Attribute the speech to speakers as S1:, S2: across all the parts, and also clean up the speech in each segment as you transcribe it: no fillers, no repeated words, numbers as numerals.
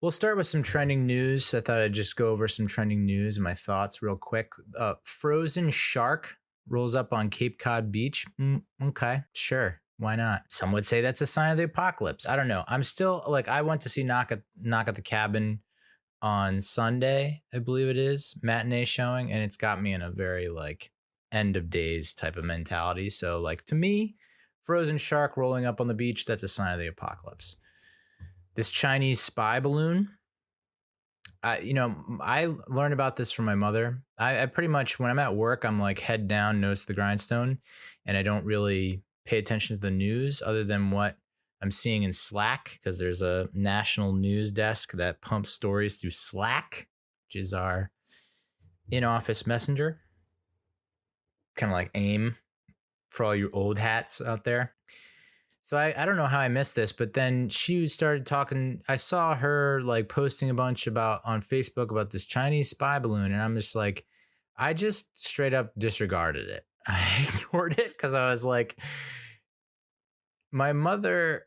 S1: We'll start with some trending news. I thought I'd just go over some trending news and my thoughts real quick. Frozen shark rolls up on Cape Cod beach. Okay, sure. Why not? Some would say that's a sign of the apocalypse. I don't know. I'm still like, I went to see Knock at the Cabin on Sunday, I believe it is, matinee showing, and it's got me in a very like end of days type of mentality. So like to me, frozen shark rolling up on the beach, that's a sign of the apocalypse. This Chinese spy balloon, I learned about this from my mother. I pretty much, when I'm at work, I'm like head down, nose to the grindstone, and I don't really pay attention to the news other than what I'm seeing in Slack, because there's a national news desk that pumps stories through Slack, which is our in-office messenger, kind of like AIM for all you old hats out there. So I don't know how I missed this, but then she started talking. I saw her like posting a bunch on Facebook about this Chinese spy balloon. And I'm just like, I just straight up disregarded it. I ignored it because I was like, my mother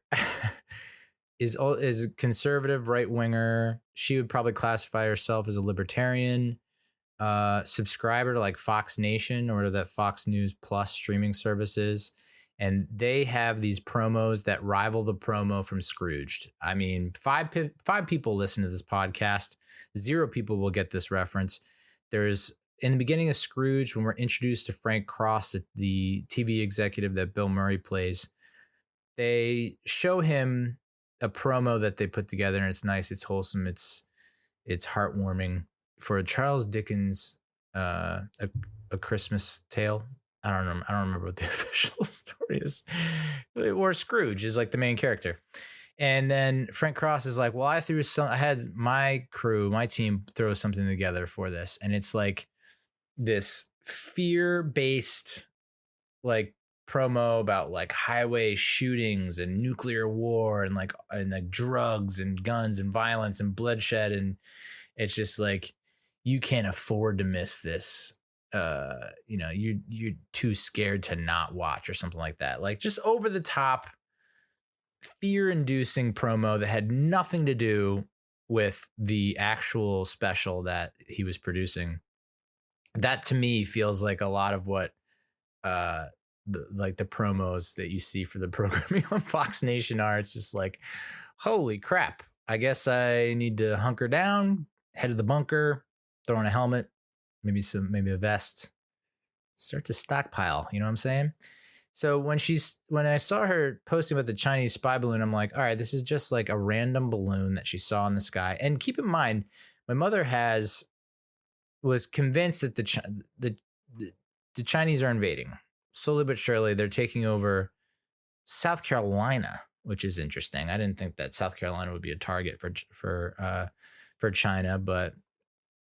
S1: is conservative, right winger. She would probably classify herself as a libertarian, subscriber to like Fox Nation or that Fox News Plus streaming services. And they have these promos that rival the promo from Scrooged. I mean, five people listen to this podcast. 0 people will get this reference. There's, in the beginning of Scrooge, when we're introduced to Frank Cross, the TV executive that Bill Murray plays, they show him a promo that they put together, and it's nice, it's wholesome, it's heartwarming, for Charles Dickens' A Christmas Tale. I don't remember what the official story is. Or Scrooge is like the main character. And then Frank Cross is like, well, I had my crew, my team throw something together for this. And it's like this fear-based like promo about like highway shootings and nuclear war and like drugs and guns and violence and bloodshed. And it's just like, you can't afford to miss this. You're too scared to not watch or something like that. Like just over the top, fear-inducing promo that had nothing to do with the actual special that he was producing. That to me feels like a lot of what the promos that you see for the programming on Fox Nation are. It's just like, holy crap, I guess I need to hunker down, head to the bunker, throw on a helmet, maybe a vest, start to stockpile. You know what I'm saying? So when I saw her posting about the Chinese spy balloon, I'm like, all right, this is just like a random balloon that she saw in the sky. And keep in mind, my mother was convinced that the Chinese are invading slowly but surely. They're taking over South Carolina, which is interesting. I didn't think that South Carolina would be a target for China, but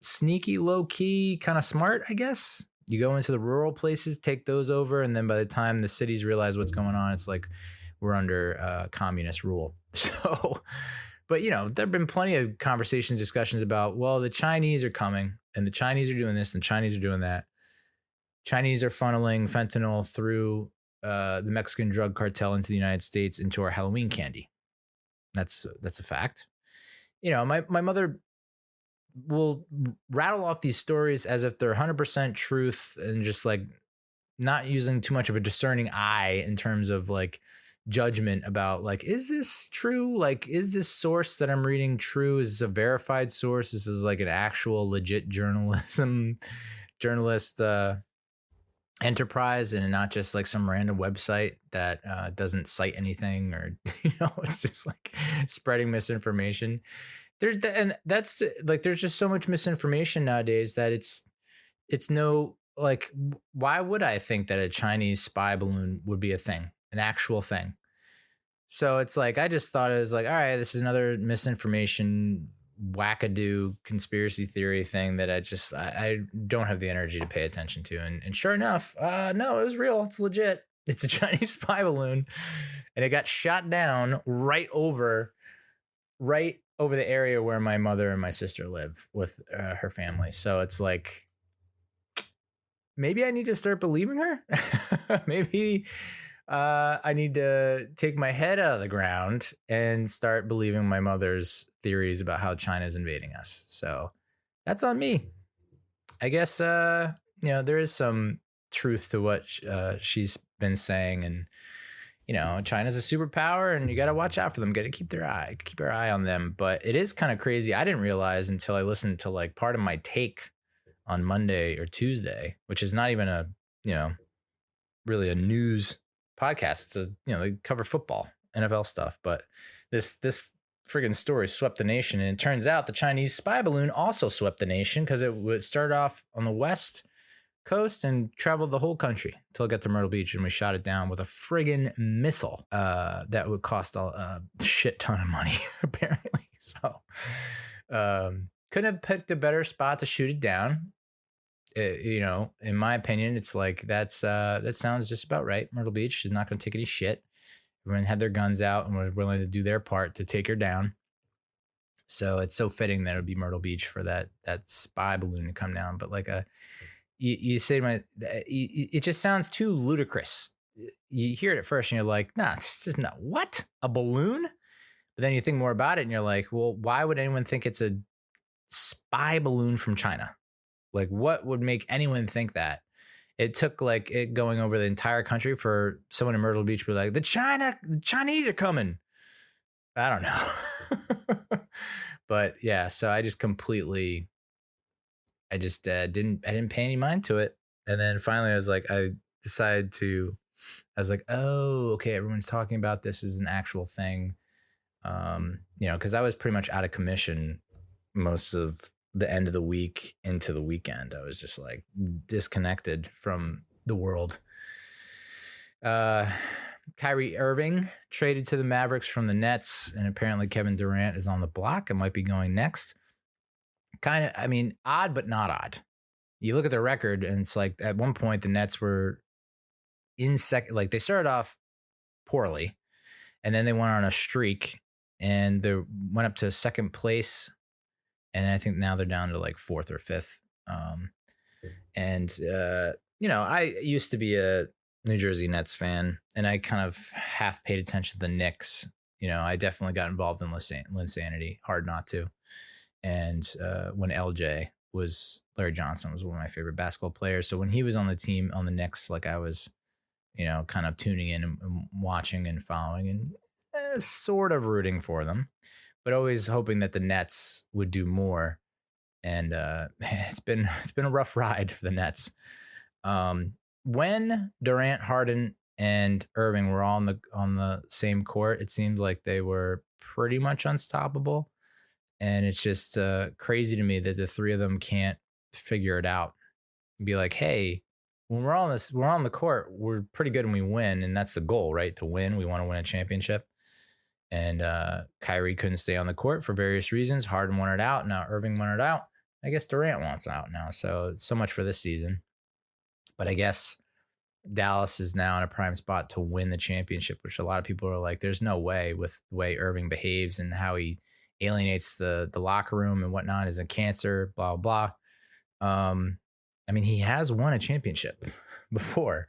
S1: sneaky, low key, kind of smart, I guess. You go into the rural places, take those over, and then by the time the cities realize what's going on, it's like we're under communist rule. So, but there have been plenty of conversations, discussions about, well, the Chinese are coming and the Chinese are doing this and the Chinese are doing that. Chinese are funneling fentanyl through the Mexican drug cartel into the United States into our Halloween candy. That's a fact. My mother will rattle off these stories as if they're 100% truth and just like not using too much of a discerning eye in terms of like judgment about like, is this true? Like, is this source that I'm reading true? Is this a verified source? This is like an actual legit journalist enterprise and not just like some random website that doesn't cite anything or, it's just like spreading misinformation. There's just so much misinformation nowadays that it's no, like, why would I think that a Chinese spy balloon would be a thing, an actual thing? So it's like, I just thought it was like, all right, this is another misinformation, wackadoo conspiracy theory thing that I don't have the energy to pay attention to. And sure enough, no, it was real. It's legit. It's a Chinese spy balloon and it got shot down right over the area where my mother and my sister live with her family. So it's like, maybe I need to start believing her. Maybe I need to take my head out of the ground and start believing my mother's theories about how China's invading us. So that's on me. I guess, there is some truth to what she's been saying. And, China's a superpower and you got to watch out for them. Got to keep our eye on them. But it is kind of crazy. I didn't realize until I listened to like part of my take on Monday or Tuesday, which is not even really a news podcast. It's they cover football, NFL stuff, but this friggin' story swept the nation. And it turns out the Chinese spy balloon also swept the nation because it would start off on the west coast and traveled the whole country until it got to Myrtle Beach, and we shot it down with a friggin' missile that would cost a shit ton of money apparently. So couldn't have picked a better spot to shoot it down. In my opinion, it's like that sounds just about right. Myrtle Beach is not going to take any shit. Everyone had their guns out and were willing to do their part to take her down. So it's so fitting that it would be Myrtle Beach for that spy balloon to come down. But like you say, it just sounds too ludicrous. You hear it at first and you're like, nah, this is not what, a balloon? But then you think more about it and you're like, well, why would anyone think it's a spy balloon from China? Like, what would make anyone think that? It took like it going over the entire country for someone in Myrtle Beach to be like, the Chinese are coming. I don't know. But yeah, so I just didn't pay any mind to it. And then finally I was like, oh, okay, everyone's talking about this as an actual thing. Because I was pretty much out of commission most of the end of the week into the weekend. I was just like disconnected from the world. Kyrie Irving traded to the Mavericks from the Nets, and apparently Kevin Durant is on the block and might be going next. Odd, but not odd. You look at the record and it's like at one point the Nets were in second, like they started off poorly and then they went on a streak and they went up to second place. And I think now they're down to like fourth or fifth. I used to be a New Jersey Nets fan, and I kind of half paid attention to the Knicks. I definitely got involved in Linsanity. Hard not to. And when Larry Johnson was one of my favorite basketball players. So when he was on the team on the Knicks, like I was, kind of tuning in and watching and following and sort of rooting for them, but always hoping that the Nets would do more. And it's been a rough ride for the Nets. When Durant, Harden, and Irving were all on the same court, it seemed like they were pretty much unstoppable. And it's just crazy to me that the three of them can't figure it out. Be like, hey, when we're on the court, we're pretty good and we win, and that's the goal, right? To win, we want to win a championship. And Kyrie couldn't stay on the court for various reasons. Harden wanted out. Now Irving wanted out. I guess Durant wants out now. So much for this season. But I guess Dallas is now in a prime spot to win the championship, which a lot of people are like, there's no way with the way Irving behaves and how he alienates the locker room and whatnot, is a cancer, blah, blah. He has won a championship before.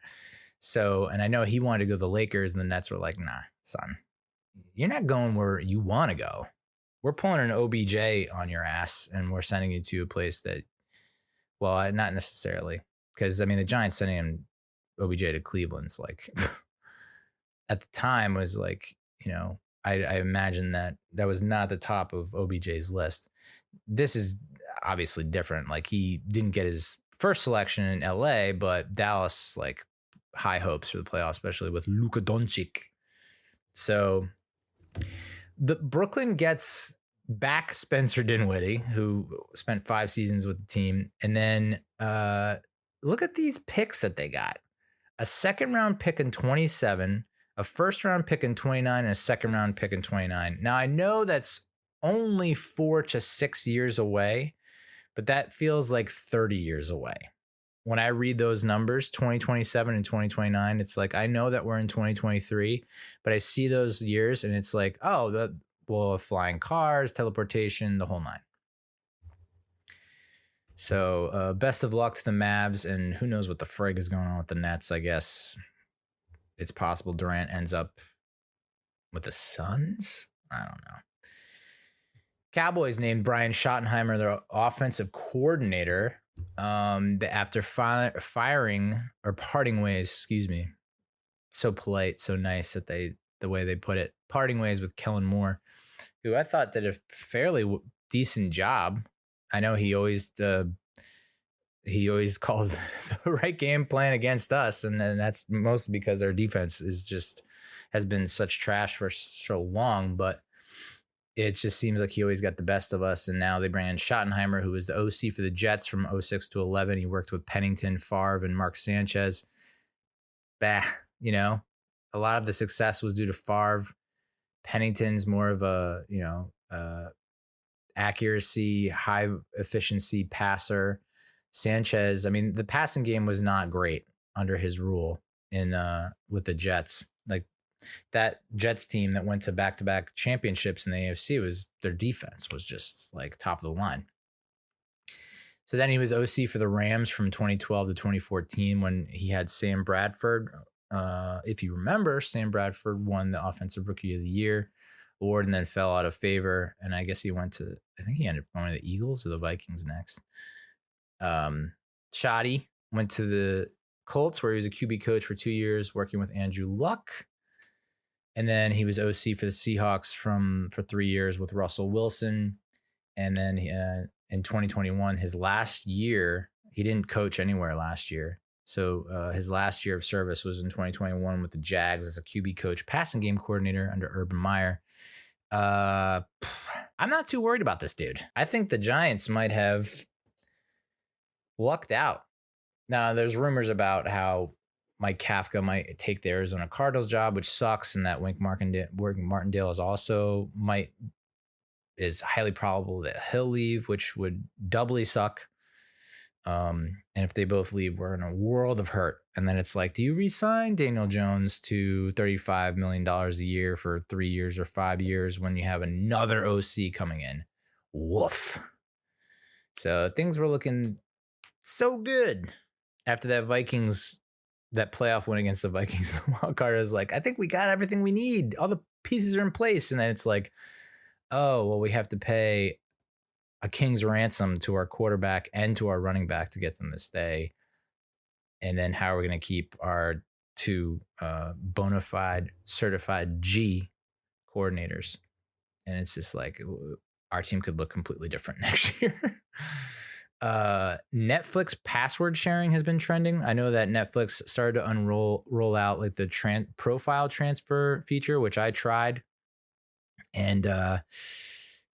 S1: So, and I know he wanted to go to the Lakers and the Nets were like, nah, son. You're not going where you want to go. We're pulling an OBJ on your ass and we're sending you to a place that, well, not necessarily. Because, the Giants sending him OBJ to Cleveland's like, at the time was like, I imagine that was not the top of OBJ's list. This is obviously different. Like he didn't get his first selection in LA, but Dallas, like high hopes for the playoffs, especially with Luka Doncic. So the Brooklyn gets back Spencer Dinwiddie, who spent 5 seasons with the team. And then look at these picks that they got. A second round pick in 27, a first round pick in 29, and a second round pick in 29. Now I know that's only 4 to 6 years away, but that feels like 30 years away. When I read those numbers, 2027 and 2029, it's like, I know that we're in 2023, but I see those years and it's like, flying cars, teleportation, the whole nine. So best of luck to the Mavs, and who knows what the frig is going on with the Nets. I guess it's possible Durant ends up with the Suns. I don't know. Cowboys named Brian Schottenheimer their offensive coordinator after firing or parting ways. Excuse me. So polite, so nice that the way they put it, parting ways with Kellen Moore, who I thought did a fairly decent job. I know he always called the right game plan against us, and that's mostly because our defense has been such trash for so long. But it just seems like he always got the best of us. And now they bring in Schottenheimer, who was the OC for the Jets from 06 to 11. He worked with Pennington, Favre, and Mark Sanchez. A lot of the success was due to Favre. Pennington's more of a, accuracy, high efficiency passer. Sanchez, the passing game was not great under his rule with the Jets. Like that Jets team that went to back-to-back championships in the AFC, their defense was just like top of the line. So then he was OC for the Rams from 2012 to 2014 when he had Sam Bradford. If you remember, Sam Bradford won the Offensive Rookie of the Year award and then fell out of favor. And I guess he ended up going to the Eagles or the Vikings next. Shotty went to the Colts where he was a QB coach for 2 years working with Andrew Luck. And then he was OC for the Seahawks for 3 years with Russell Wilson. And then in 2021, his last year, he didn't coach anywhere last year. So his last year of service was in 2021 with the Jags as a QB coach, passing game coordinator under Urban Meyer. I'm not too worried about this dude. I think the Giants might have lucked out. Now, there's rumors about how Mike Kafka might take the Arizona Cardinals job, which sucks, and that Wink Martindale is highly probable that he'll leave, which would doubly suck. And if they both leave, we're in a world of hurt. And then it's like, do you re-sign Daniel Jones to $35 million a year for 3 years or 5 years when you have another OC coming in? Woof. So things were looking so good after that playoff win against the Vikings. The wild card is like, I think we got everything we need. All the pieces are in place. And then it's like, oh, well, we have to pay a king's ransom to our quarterback and to our running back to get them to stay. And then how are we going to keep our two bona fide certified G coordinators? And it's just like our team could look completely different next year. Netflix password sharing has been trending. I know that Netflix started to roll out like the profile transfer feature, which I tried. And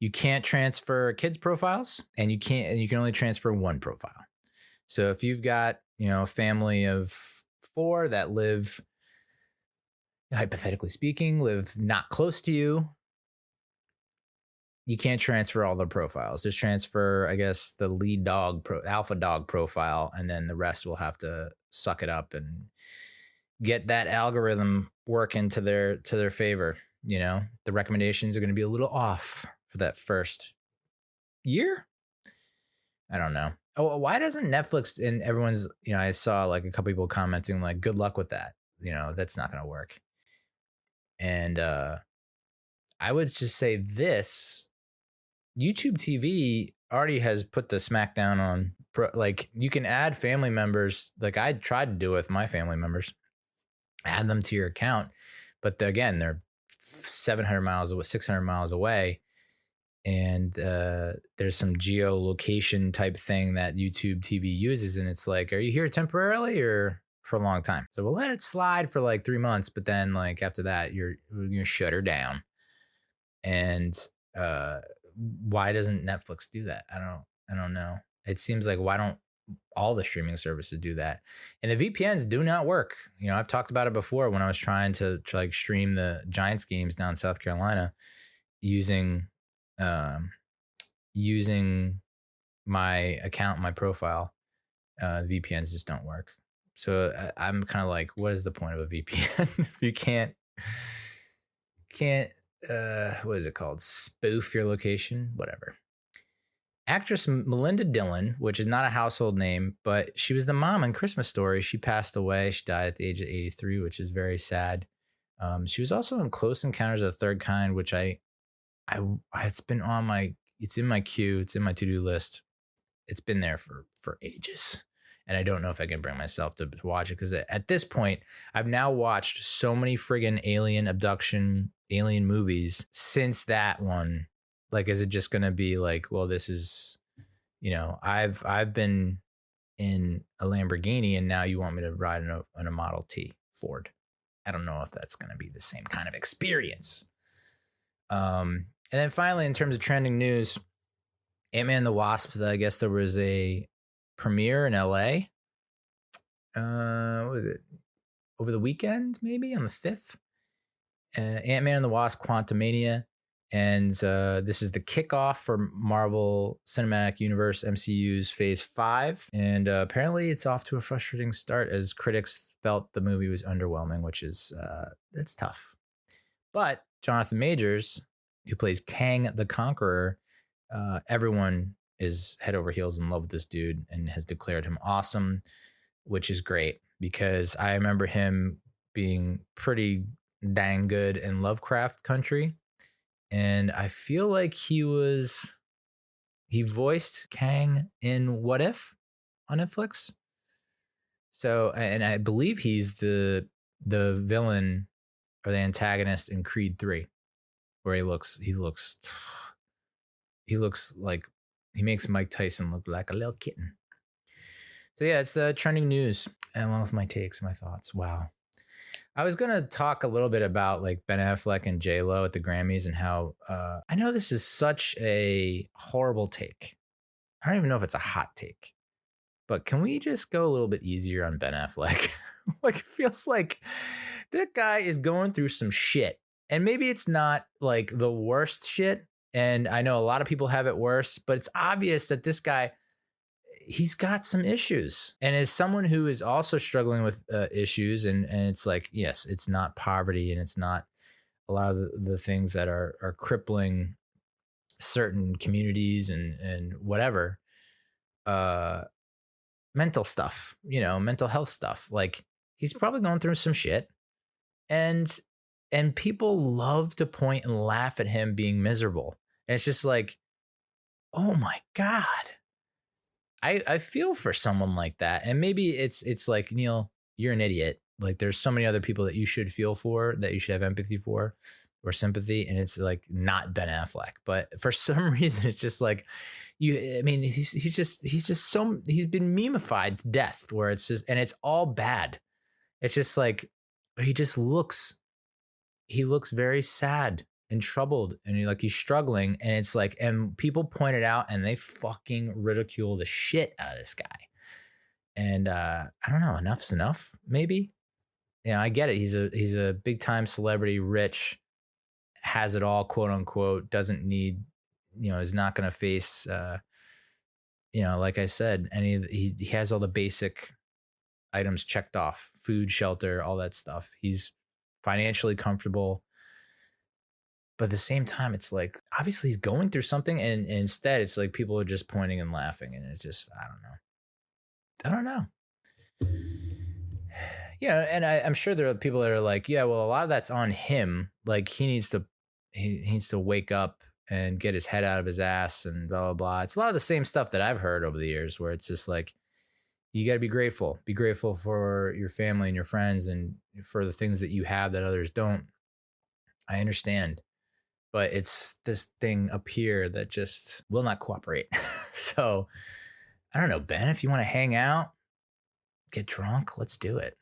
S1: you can't transfer kids' profiles, and you can only transfer one profile. So if you've got, a family of 4 that live, hypothetically speaking, live not close to you, you can't transfer all the profiles. Just transfer, I guess, the lead dog, alpha dog profile, and then the rest will have to suck it up and get that algorithm working to their favor. The recommendations are going to be a little off for that first year. I don't know. Oh, why doesn't Netflix and everyone's, I saw like a couple people commenting like, good luck with that. That's not going to work. And I would just say this, YouTube TV already has put the smackdown on, like you can add family members. Like I tried to do it with my family members, add them to your account. But again, they're 700 miles away, 600 miles away. And there's some geolocation type thing that YouTube TV uses. And it's like, are you here temporarily or for a long time? So we'll let it slide for like 3 months. But then like after that, you're going to shut her down. And why doesn't Netflix do that? I don't know. It seems like, why don't all the streaming services do that? And the VPNs do not work. I've talked about it before when I was trying to like stream the Giants games down in South Carolina using my account, my profile. VPNs just don't work. So I'm kind of like, what is the point of a VPN if you can't what is it called? Spoof your location, whatever. actress Melinda Dillon, which is not a household name, but she was the mom in Christmas Story. She passed away. She died at the age of 83, which is very sad. She was also in Close Encounters of the Third Kind, which it's been on it's in my queue. It's in my to-do list. It's been there for ages. And I don't know if I can bring myself to watch it because at this point, I've now watched so many friggin' alien abduction, alien movies since that one. Like, is it just going to be like, well, this is, I've been in a Lamborghini and now you want me to ride in a Model T Ford. I don't know if that's going to be the same kind of experience. And then finally, in terms of trending news, Ant-Man and the Wasp, I guess there was a premiere in LA. What was it? Over the weekend, maybe on the 5th. Ant-Man and the Wasp: Quantumania. And this is the kickoff for Marvel Cinematic Universe MCU's Phase 5. And apparently it's off to a frustrating start as critics felt the movie was underwhelming, which is, that's tough. But Jonathan Majors, who plays Kang the Conqueror, everyone is head over heels in love with this dude and has declared him awesome, which is great because I remember him being pretty dang good in Lovecraft Country. And I feel like he voiced Kang in What If on Netflix. So, and I believe he's the villain or the antagonist in Creed 3, where he looks like he makes Mike Tyson look like a little kitten. So yeah, it's the trending news along with my takes and my thoughts. Wow. I was going to talk a little bit about like Ben Affleck and J-Lo at the Grammys and how I know this is such a horrible take. I don't even know if it's a hot take, but can we just go a little bit easier on Ben Affleck? Like, it feels like that guy is going through some shit, and maybe it's not like the worst shit. And I know a lot of people have it worse, but it's obvious that this guy, he's got some issues. And as someone who is also struggling with issues, and it's like, yes, it's not poverty and it's not a lot of the things that are crippling certain communities and whatever, mental stuff, mental health stuff. Like, he's probably going through some shit, and people love to point and laugh at him being miserable. And it's just like, oh my God. I feel for someone like that. And maybe it's like, Neal, you're an idiot. Like, there's so many other people that you should feel for, that you should have empathy for or sympathy. And it's like not Ben Affleck. But for some reason, it's just like he's been memeified to death, where it's just, and it's all bad. It's just like, he looks very sad and troubled, and he's struggling, and it's like, and people point it out and they fucking ridicule the shit out of this guy. And I don't know, enough's enough, maybe. I get it. He's a big time celebrity, rich, has it all, quote unquote, doesn't need, is not going to face, like I said, he has all the basic items checked off: food, shelter, all that stuff. He's financially comfortable. But at the same time, it's like, obviously he's going through something, and instead it's like people are just pointing and laughing, and it's just, I don't know. Yeah, and I'm sure there are people that are like, yeah, well, a lot of that's on him. Like, he needs to wake up and get his head out of his ass and blah, blah, blah. It's a lot of the same stuff that I've heard over the years, where it's just like, you got to be grateful. Be grateful for your family and your friends and for the things that you have that others don't. I understand. But it's this thing up here that just will not cooperate. So, I don't know, Ben, if you want to hang out, get drunk, let's do it.